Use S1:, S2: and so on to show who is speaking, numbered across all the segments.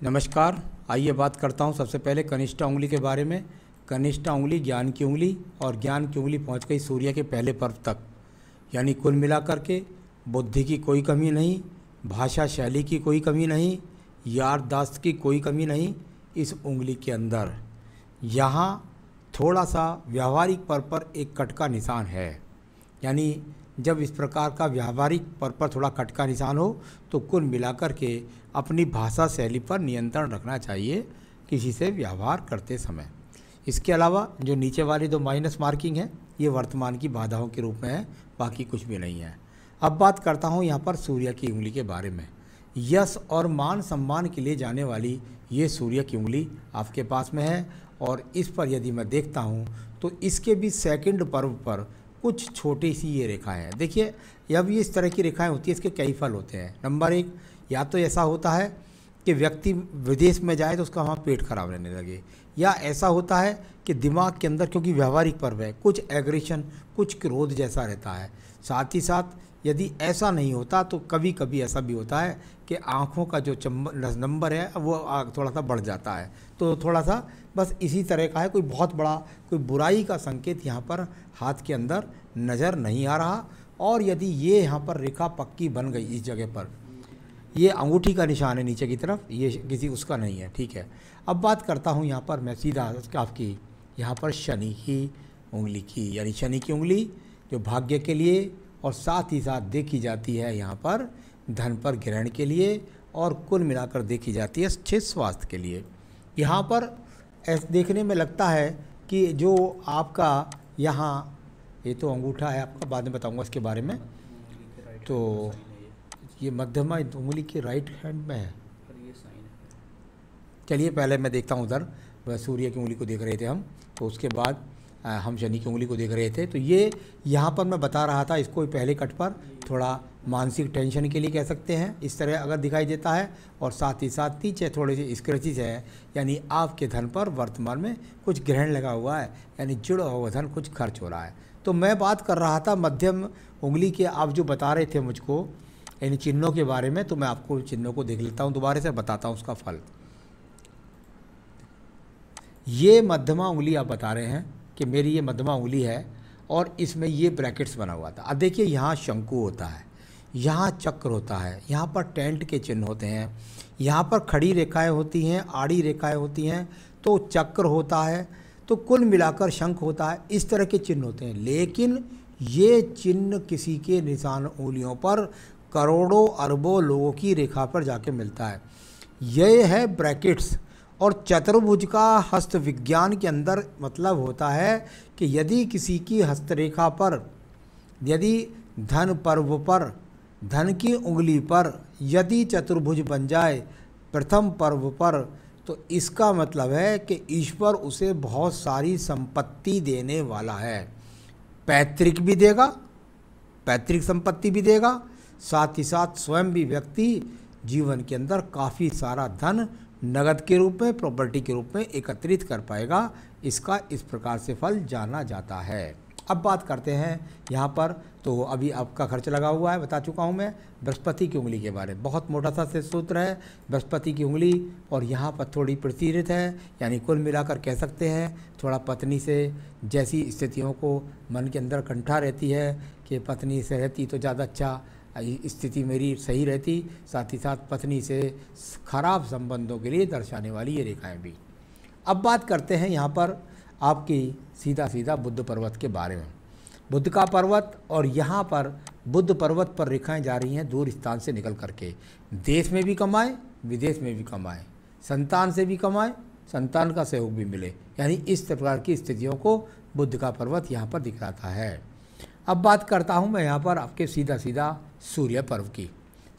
S1: नमस्कार। आइए बात करता हूँ सबसे पहले कनिष्ठा उंगली के बारे में। कनिष्ठा उंगली ज्ञान की उंगली, और ज्ञान की उंगली पहुँच गई सूर्य के पहले पर्व तक। यानी कुल मिलाकर के बुद्धि की कोई कमी नहीं, भाषा शैली की कोई कमी नहीं, याददाश्त की कोई कमी नहीं इस उंगली के अंदर। यहाँ थोड़ा सा व्यावहारिक पर्व पर एक कट का निशान है। यानी जब इस प्रकार का व्यावहारिक पर्व पर थोड़ा कट का निशान हो तो कुल मिलाकर के अपनी भाषा शैली पर नियंत्रण रखना चाहिए किसी से व्यवहार करते समय। इसके अलावा जो नीचे वाली दो माइनस मार्किंग है ये वर्तमान की बाधाओं के रूप में है, बाकी कुछ भी नहीं है। अब बात करता हूँ यहाँ पर सूर्य की उंगली के बारे में। यश और मान सम्मान के लिए जाने वाली ये सूर्य की उंगली आपके पास में है, और इस पर यदि मैं देखता हूँ तो इसके भी सेकंड पर्व पर कुछ छोटी सी ये रेखाएं हैं। देखिए जब ये इस तरह की रेखाएं होती है इसके कई फल होते हैं। नंबर एक, या तो ऐसा होता है कि व्यक्ति विदेश में जाए तो उसका वहाँ पेट खराब रहने लगे, या ऐसा होता है कि दिमाग के अंदर, क्योंकि व्यवहारिक पर्व है, कुछ एग्रेशन, कुछ क्रोध जैसा रहता है। साथ ही साथ यदि ऐसा नहीं होता तो कभी कभी ऐसा भी होता है कि आँखों का जो नंबर है वो थोड़ा सा बढ़ जाता है। तो थोड़ा सा बस इसी तरह का है, कोई बहुत बड़ा कोई बुराई का संकेत यहाँ पर हाथ के अंदर नज़र नहीं आ रहा। और यदि ये यहाँ पर रेखा पक्की बन गई इस जगह पर, ये अंगूठी का निशान है नीचे की तरफ, ये किसी उसका नहीं है, ठीक है। अब बात करता हूँ यहाँ पर मैं सीधा आपकी यहाँ पर शनि की उंगली की, यानी शनि की उंगली जो भाग्य के लिए और साथ ही साथ देखी जाती है यहाँ पर धन पर ग्रहण के लिए, और कुल मिलाकर देखी जाती है अच्छे स्वास्थ्य के लिए। यहाँ पर देखने में लगता है कि जो आपका यहाँ ये तो अंगूठा है आपका, बाद में बताऊंगा इसके बारे में। तो ये मध्यमा उंगली के राइट हैंड में है। चलिए पहले मैं देखता हूँ उधर, सूर्य की उंगली को देख रहे थे हम, तो उसके बाद हम शनि की उंगली को देख रहे थे। तो ये यहाँ पर मैं बता रहा था, इसको पहले कट पर थोड़ा मानसिक टेंशन के लिए कह सकते हैं, इस तरह अगर दिखाई देता है। और साथ ही साथ नीचे थोड़े से स्क्रैचेस है, यानी आपके धन पर वर्तमान में कुछ ग्रहण लगा हुआ है, यानी जुड़ा हुआ धन कुछ खर्च हो रहा है। तो मैं बात कर रहा था मध्यम उंगली के, आप जो बता रहे थे मुझको इन चिन्हों के बारे में, तो मैं आपको चिन्हों को देख लेता हूँ, दोबारा से बताता हूँ उसका फल। ये मध्यमा उंगली आप बता रहे हैं कि मेरी ये मध्यमा उंगली है, और इसमें ये ब्रैकेट्स बना हुआ था। अब देखिए यहाँ शंकु होता है, यहाँ चक्र होता है, यहाँ पर टेंट के चिन्ह होते हैं, यहाँ पर खड़ी रेखाएं होती हैं, आड़ी रेखाएं होती हैं, तो चक्र होता है, तो कुल मिलाकर शंख होता है, इस तरह के चिन्ह होते हैं। लेकिन ये चिन्ह किसी के निशान उंगलियों पर करोड़ों अरबों लोगों की रेखा पर जाके मिलता है। ये है ब्रैकेट्स। और चतुर्भुज का हस्त विज्ञान के अंदर मतलब होता है कि यदि किसी की हस्तरेखा पर, यदि धन पर्व पर, धन की उंगली पर यदि चतुर्भुज बन जाए प्रथम पर्व पर, तो इसका मतलब है कि ईश्वर उसे बहुत सारी संपत्ति देने वाला है। पैतृक भी देगा, पैतृक संपत्ति भी देगा, साथ ही साथ स्वयं भी व्यक्ति जीवन के अंदर काफ़ी सारा धन नगद के रूप में, प्रॉपर्टी के रूप में एकत्रित कर पाएगा। इसका इस प्रकार से फल जाना जाता है। अब बात करते हैं यहाँ पर, तो अभी आपका खर्च लगा हुआ है, बता चुका हूँ मैं। बृहस्पति की उंगली के बारे में बहुत मोटा सा से सूत्र है, बृहस्पति की उंगली, और यहाँ पर थोड़ी प्रतीरित है, यानी कुल मिलाकर कह सकते हैं थोड़ा पत्नी से जैसी स्थितियों को मन के अंदर कंठा रहती है कि पत्नी से रहती तो ज़्यादा अच्छा स्थिति मेरी सही रहती, साथ ही साथ पत्नी से खराब संबंधों के लिए दर्शाने वाली ये रेखाएं भी। अब बात करते हैं यहाँ पर आपकी सीधा सीधा बुद्ध पर्वत के बारे में। बुद्ध का पर्वत, और यहाँ पर बुद्ध पर्वत पर रेखाएं जा रही हैं दूर स्थान से निकल करके, देश में भी कमाए, विदेश में भी कमाए, संतान से भी कमाए, संतान का सहयोग भी मिले, यानी इस प्रकार की स्थितियों को बुद्ध का पर्वत यहाँ पर दिखलाता है। अब बात करता हूँ मैं यहाँ पर आपके सीधा सीधा सूर्य पर्व की।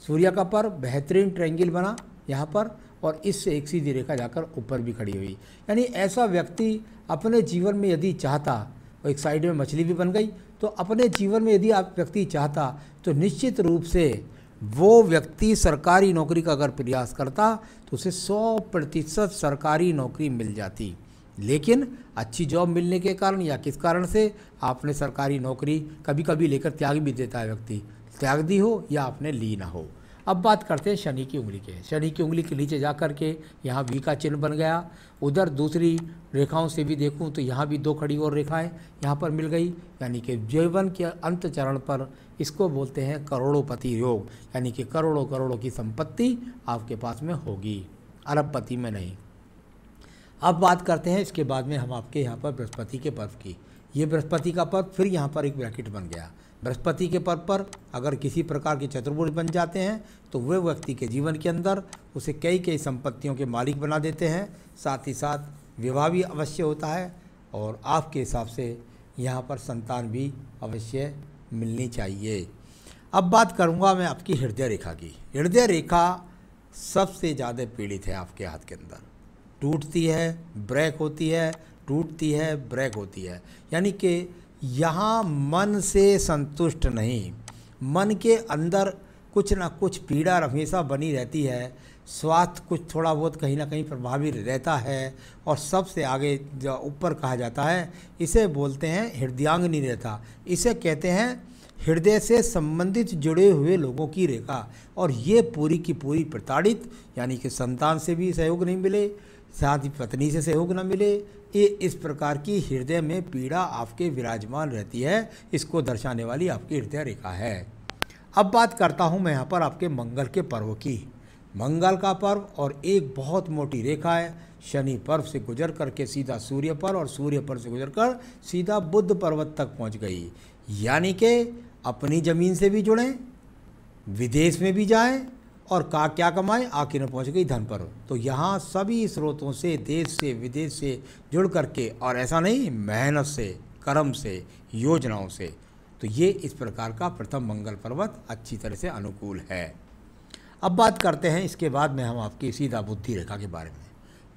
S1: सूर्य का पर्व बेहतरीन ट्रायंगल बना यहाँ पर, और इससे एक सीधी रेखा जाकर ऊपर भी खड़ी हुई, यानी ऐसा व्यक्ति अपने जीवन में यदि चाहता, और एक साइड में मछली भी बन गई, तो अपने जीवन में यदि आप व्यक्ति चाहता तो निश्चित रूप से वो व्यक्ति सरकारी नौकरी का अगर प्रयास करता तो उसे 100% सरकारी नौकरी मिल जाती। लेकिन अच्छी जॉब मिलने के कारण या किस कारण से आपने सरकारी नौकरी कभी कभी लेकर त्याग भी देता है व्यक्ति, त्याग दी हो या आपने ली ना हो। अब बात करते हैं शनि की उंगली के। शनि की उंगली के नीचे जा कर के यहाँ वी का चिन्ह बन गया। उधर दूसरी रेखाओं से भी देखूं तो यहाँ भी 2 खड़ी और रेखाएं यहाँ पर मिल गई, यानी कि जीवन के अंत चरण पर इसको बोलते हैं करोड़ोपति योग, यानी कि करोड़ों करोड़ों की संपत्ति आपके पास में होगी, अरबपति में नहीं। अब बात करते हैं इसके बाद में हम आपके यहाँ पर बृहस्पति के पर्व की। ये बृहस्पति का पर्व, फिर यहाँ पर एक ब्रैकेट बन गया। बृहस्पति के पर्व पर अगर किसी प्रकार के चतुर्भुज बन जाते हैं तो वे व्यक्ति के जीवन के अंदर उसे कई कई संपत्तियों के मालिक बना देते हैं, साथ ही साथ विवाह भी अवश्य होता है और आपके हिसाब से यहाँ पर संतान भी अवश्य मिलनी चाहिए। अब बात करूँगा मैं आपकी हृदय रेखा की। हृदय रेखा सबसे ज़्यादा पीड़ित है आपके हाथ के अंदर, टूटती है, ब्रेक होती है, टूटती है, ब्रेक होती है, यानी कि यहाँ मन से संतुष्ट नहीं, मन के अंदर कुछ ना कुछ पीड़ा हमेशा बनी रहती है, स्वास्थ्य कुछ थोड़ा बहुत कहीं ना कहीं प्रभावित रहता है और सबसे आगे जो ऊपर कहा जाता है इसे बोलते हैं हृदयांगिनी रेखा। इसे कहते हैं हृदय से संबंधित जुड़े हुए लोगों की रेखा, और ये पूरी की पूरी प्रताड़ित, यानी कि संतान से भी सहयोग नहीं मिले, साथ ही पत्नी से सहयोग न मिले, ये इस प्रकार की हृदय में पीड़ा आपके विराजमान रहती है, इसको दर्शाने वाली आपकी हृदय रेखा है। अब बात करता हूँ मैं यहाँ पर आपके मंगल के पर्व की। मंगल का पर्व और एक बहुत मोटी रेखा है, शनि पर्व से गुजर करके सीधा सूर्य पर और सूर्य पर्व से गुजर कर सीधा बुध पर्वत तक पहुँच गई, यानी कि अपनी ज़मीन से भी जुड़ें, विदेश में भी जाएं और क्या कमाएं, आखिर में पहुंच गई धन पर। तो यहाँ सभी स्रोतों से, देश से विदेश से जुड़ करके, और ऐसा नहीं मेहनत से, कर्म से, योजनाओं से, तो ये इस प्रकार का प्रथम मंगल पर्वत अच्छी तरह से अनुकूल है। अब बात करते हैं इसके बाद में हम आपकी सीधा बुद्धि रेखा के बारे में।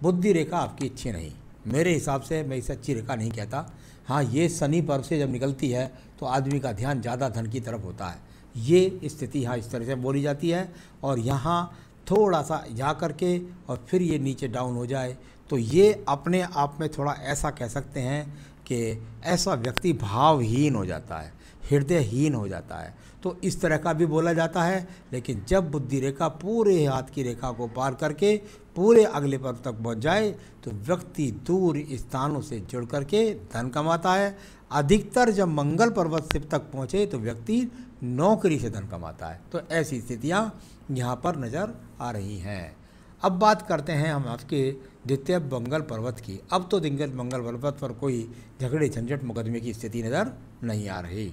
S1: बुद्धि रेखा आपकी अच्छी नहीं, मेरे हिसाब से मैं इसे अच्छी रेखा नहीं कहता। हाँ, ये शनि पर्व से जब निकलती है तो आदमी का ध्यान ज़्यादा धन की तरफ होता है, ये स्थिति यहाँ इस तरह से बोली जाती है। और यहाँ थोड़ा सा जा करके और फिर ये नीचे डाउन हो जाए तो ये अपने आप में थोड़ा ऐसा कह सकते हैं कि ऐसा व्यक्ति भावहीन हो जाता है, हृदयहीन हो जाता है, तो इस तरह का भी बोला जाता है। लेकिन जब बुद्धि रेखा पूरे हाथ की रेखा को पार करके पूरे अगले पर्व तक पहुँच जाए तो व्यक्ति दूर स्थानों से जुड़ करके धन कमाता है। अधिकतर जब मंगल पर्वत से तक पहुँचे तो व्यक्ति नौकरी से धन कमाता है। तो ऐसी स्थितियाँ यहाँ पर नज़र आ रही हैं। अब बात करते हैं हम आपके द्वितीय मंगल पर्वत की। अब तो दिग्गज मंगल पर्वत पर कोई झगड़े झंझट मुकदमे की स्थिति नज़र नहीं आ रही।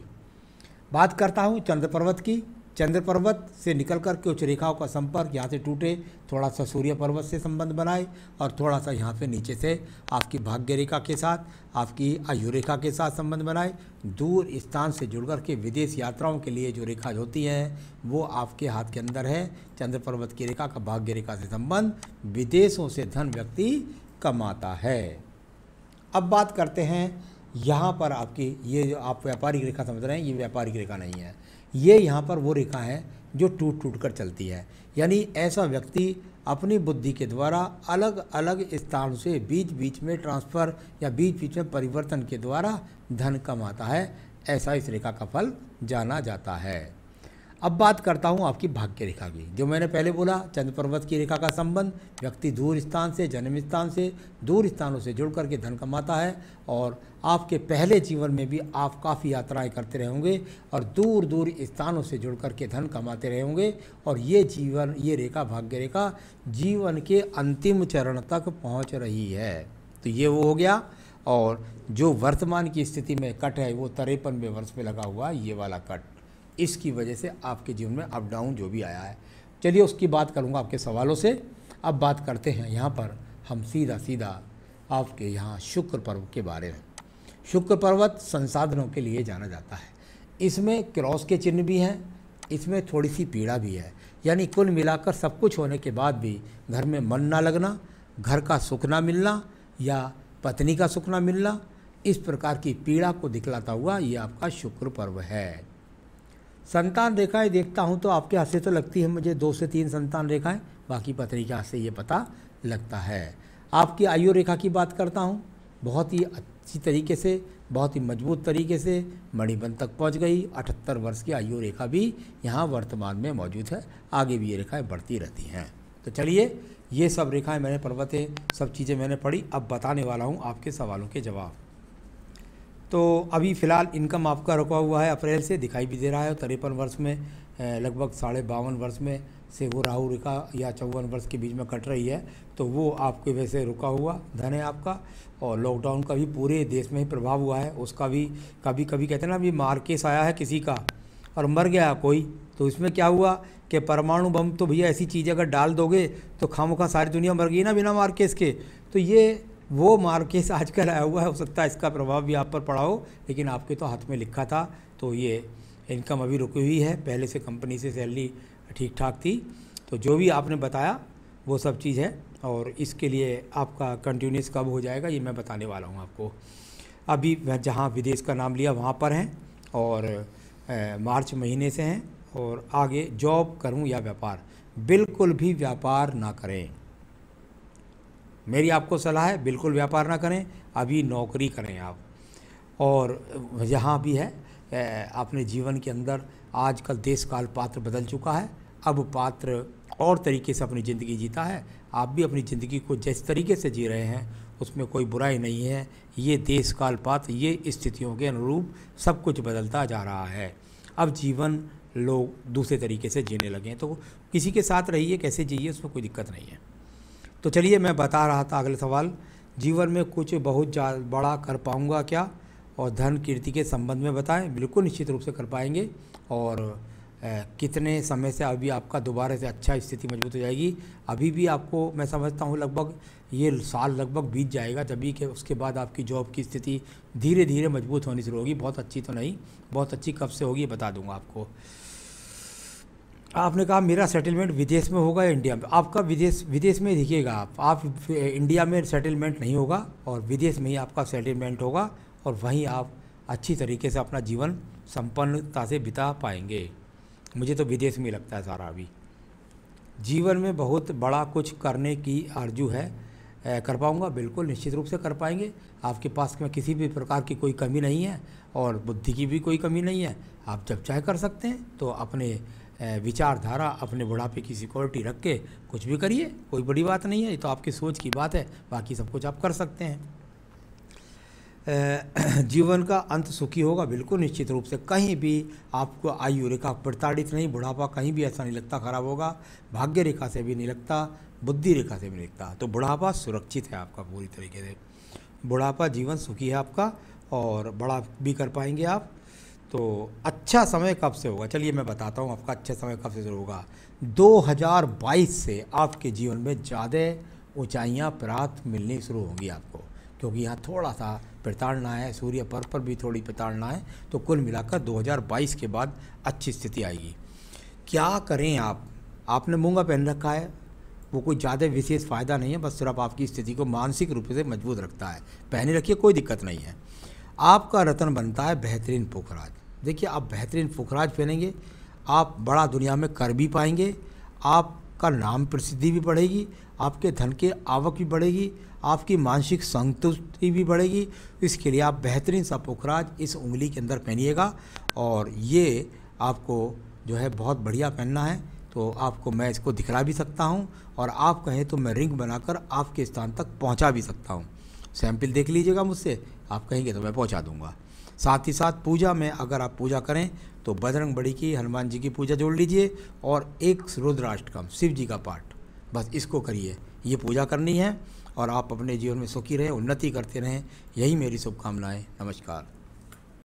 S1: बात करता हूँ चंद्र पर्वत की। चंद्र पर्वत से निकल कर के उच्च रेखाओं का संपर्क यहाँ से टूटे, थोड़ा सा सूर्य पर्वत से संबंध बनाए और थोड़ा सा यहाँ से नीचे से आपकी भाग्य रेखा के साथ, आपकी आयु रेखा के साथ संबंध बनाए। दूर स्थान से जुड़ कर के विदेश यात्राओं के लिए जो रेखा होती है वो आपके हाथ के अंदर है। चंद्र पर्वत की रेखा का भाग्य रेखा से संबंध, विदेशों से धन व्यक्ति कमाता है। अब बात करते हैं यहाँ पर आपकी ये जो आप व्यापारिक रेखा समझ रहे हैं, ये व्यापारिक रेखा नहीं है, ये यहाँ पर वो रेखा है जो टूट टूट कर चलती है। यानी ऐसा व्यक्ति अपनी बुद्धि के द्वारा अलग अलग स्थान से बीच बीच में ट्रांसफ़र या बीच बीच में परिवर्तन के द्वारा धन कमाता है, ऐसा इस रेखा का फल जाना जाता है। अब बात करता हूँ आपकी भाग्य रेखा की। जो मैंने पहले बोला, चंद्र पर्वत की रेखा का संबंध व्यक्ति दूर स्थान से, जन्म स्थान से, दूर स्थानों से जुड़ करके धन कमाता है। और आपके पहले जीवन में भी आप काफ़ी यात्राएं करते रहे होंगे और दूर दूर स्थानों से जुड़ करके धन कमाते रहे होंगे। और ये जीवन, ये रेखा, भाग्य रेखा जीवन के अंतिम चरण तक पहुँच रही है। तो ये वो हो गया। और जो वर्तमान की स्थिति में कट है वो 53वें वर्ष में लगा हुआ ये वाला कट, इसकी वजह से आपके जीवन में अप डाउन जो भी आया है। चलिए उसकी बात करूंगा आपके सवालों से। अब बात करते हैं यहाँ पर हम सीधा आपके यहाँ शुक्र पर्व के बारे में। शुक्र पर्वत संसाधनों के लिए जाना जाता है। इसमें क्रॉस के चिन्ह भी हैं, इसमें थोड़ी सी पीड़ा भी है। यानी कुल मिलाकर सब कुछ होने के बाद भी घर में मन ना लगना, घर का सुख ना मिलना या पत्नी का सुख ना मिलना, इस प्रकार की पीड़ा को दिखलाता हुआ ये आपका शुक्र पर्व है। संतान रेखाएं देखता हूं तो आपके हाथ से तो लगती है मुझे 2 से 3 संतान रेखाएं, बाकी पत्नी के हाथ से ये पता लगता है। आपकी आयु रेखा की बात करता हूं, बहुत ही इसी तरीके से बहुत ही मजबूत तरीके से मणिबंध तक पहुंच गई। 78 वर्ष की आयु रेखा भी यहाँ वर्तमान में मौजूद है, आगे भी ये रेखाएं बढ़ती रहती हैं। तो चलिए, ये सब रेखाएं मैंने पर्वतें सब चीज़ें मैंने पढ़ी, अब बताने वाला हूँ आपके सवालों के जवाब। तो अभी फ़िलहाल इनकम आपका रुका हुआ है, अप्रैल से दिखाई भी दे रहा है। 53 वर्ष में लगभग 52.5 वर्ष में से वो राहु रेखा या 54 वर्ष के बीच में कट रही है, तो वो आपके वैसे रुका हुआ धन है आपका। और लॉकडाउन का भी पूरे देश में ही प्रभाव हुआ है, उसका भी कभी कभी कहते हैं ना, अभी मार केस आया है किसी का और मर गया कोई, तो इसमें क्या हुआ कि परमाणु बम तो भैया ऐसी चीज़ अगर डाल दोगे तो खामखा सारी दुनिया मर गई ना बिना मार केस के। तो ये वो मार केस आजकल आया हुआ है, हो सकता है इसका प्रभाव भी आप पर पड़ा हो, लेकिन आपके तो हाथ में लिखा था। तो ये इनकम अभी रुकी हुई है, पहले से कंपनी से सैलरी ठीक ठाक थी। तो जो भी आपने बताया वो सब चीज़ है, और इसके लिए आपका कंटिन्यूस कब हो जाएगा ये मैं बताने वाला हूँ आपको। अभी जहाँ विदेश का नाम लिया वहाँ पर हैं, और मार्च महीने से हैं, और आगे जॉब करूँ या व्यापार, बिल्कुल भी व्यापार ना करें। मेरी आपको सलाह है, बिल्कुल व्यापार ना करें, अभी नौकरी करें आप। और यहाँ भी है, अपने जीवन के अंदर आजकल देश काल पात्र बदल चुका है, अब पात्र और तरीके से अपनी ज़िंदगी जीता है। आप भी अपनी ज़िंदगी को जिस तरीके से जी रहे हैं उसमें कोई बुराई नहीं है। ये देश काल पात्र, ये स्थितियों के अनुरूप सब कुछ बदलता जा रहा है। अब जीवन लोग दूसरे तरीके से जीने लगे हैं, तो किसी के साथ रहिए, कैसे जिए, उसमें कोई दिक्कत नहीं है। तो चलिए, मैं बता रहा था अगले सवाल, जीवन में कुछ बहुत बड़ा कर पाऊंगा क्या, और धन कीर्ति के संबंध में बताएं। बिल्कुल निश्चित रूप से कर पाएंगे, और कितने समय से अभी आपका दोबारा से अच्छा स्थिति मजबूत हो जाएगी। अभी भी आपको मैं समझता हूँ लगभग ये साल लगभग बीत जाएगा, तभी कि उसके बाद आपकी जॉब की स्थिति धीरे धीरे मजबूत होनी शुरू होगी। बहुत अच्छी तो नहीं, बहुत अच्छी कब से होगी बता दूंगा आपको। आपने कहा मेरा सेटलमेंट विदेश में होगा या इंडिया में। आपका विदेश में दिखिएगा, आप इंडिया में सेटलमेंट नहीं होगा, और विदेश में ही आपका सेटलमेंट होगा, और वहीं आप अच्छी तरीके से अपना जीवन संपन्नता से बिता पाएंगे। मुझे तो विदेश में ही लगता है सारा। अभी जीवन में बहुत बड़ा कुछ करने की आरजू है, कर पाऊंगा, बिल्कुल निश्चित रूप से कर पाएंगे। आपके पास में किसी भी प्रकार की कोई कमी नहीं है, और बुद्धि की भी कोई कमी नहीं है। आप जब चाहे कर सकते हैं। तो अपने विचारधारा, अपने बुढ़ापे की सिक्योरिटी रख के कुछ भी करिए, कोई बड़ी बात नहीं है। ये तो आपकी सोच की बात है, बाकी सब कुछ आप कर सकते हैं। जीवन का अंत सुखी होगा, बिल्कुल निश्चित रूप से। कहीं भी आपको आयु रेखा प्रताड़ित नहीं, बुढ़ापा कहीं भी ऐसा नहीं लगता खराब होगा, भाग्य रेखा से भी नहीं लगता, बुद्धि रेखा से भी नहीं लगता। तो बुढ़ापा सुरक्षित है आपका पूरी तरीके से। बुढ़ापा जीवन सुखी है आपका, और बड़ा भी कर पाएंगे आप। तो अच्छा समय कब से होगा, चलिए मैं बताता हूँ आपका अच्छा समय कब से शुरू होगा। 2022 से आपके जीवन में ज़्यादा ऊंचाइयाँ प्राप्त मिलनी शुरू होंगी आपको, क्योंकि यहाँ थोड़ा सा प्रताड़ना है, सूर्य पर भी थोड़ी प्रताड़ना है। तो कुल मिलाकर 2022 के बाद अच्छी स्थिति आएगी। क्या करें आप, आपने मूंगा पहन रखा है, वो कोई ज़्यादा विशेष फ़ायदा नहीं है, बस सिर्फ आपकी स्थिति को मानसिक रूप से मजबूत रखता है। पहने रखिए, कोई दिक्कत नहीं है। आपका रत्न बनता है बेहतरीन पुखराज। देखिए, आप बेहतरीन पुखराज पहनेंगे, आप बड़ा दुनिया में कर भी पाएंगे, आपका नाम प्रसिद्धि भी बढ़ेगी, आपके धन के आवक भी बढ़ेगी, आपकी मानसिक संतुष्टि भी बढ़ेगी। इसके लिए आप बेहतरीन सा पुखराज इस उंगली के अंदर पहनिएगा, और ये आपको जो है बहुत बढ़िया पहनना है। तो आपको मैं इसको दिखला भी सकता हूँ, और आप कहें तो मैं रिंग बनाकर आपके स्थान तक पहुँचा भी सकता हूँ। सैंपल देख लीजिएगा मुझसे, आप कहेंगे तो मैं पहुँचा दूँगा। साथ ही साथ पूजा में अगर आप पूजा करें तो बजरंगबली की, हनुमान जी की पूजा जोड़ लीजिए, और एक रुद्राष्टकम शिव जी का पाठ, बस इसको करिए। ये पूजा करनी है, और आप अपने जीवन में सुखी रहें, उन्नति करते रहें, यही मेरी शुभकामनाएं। नमस्कार।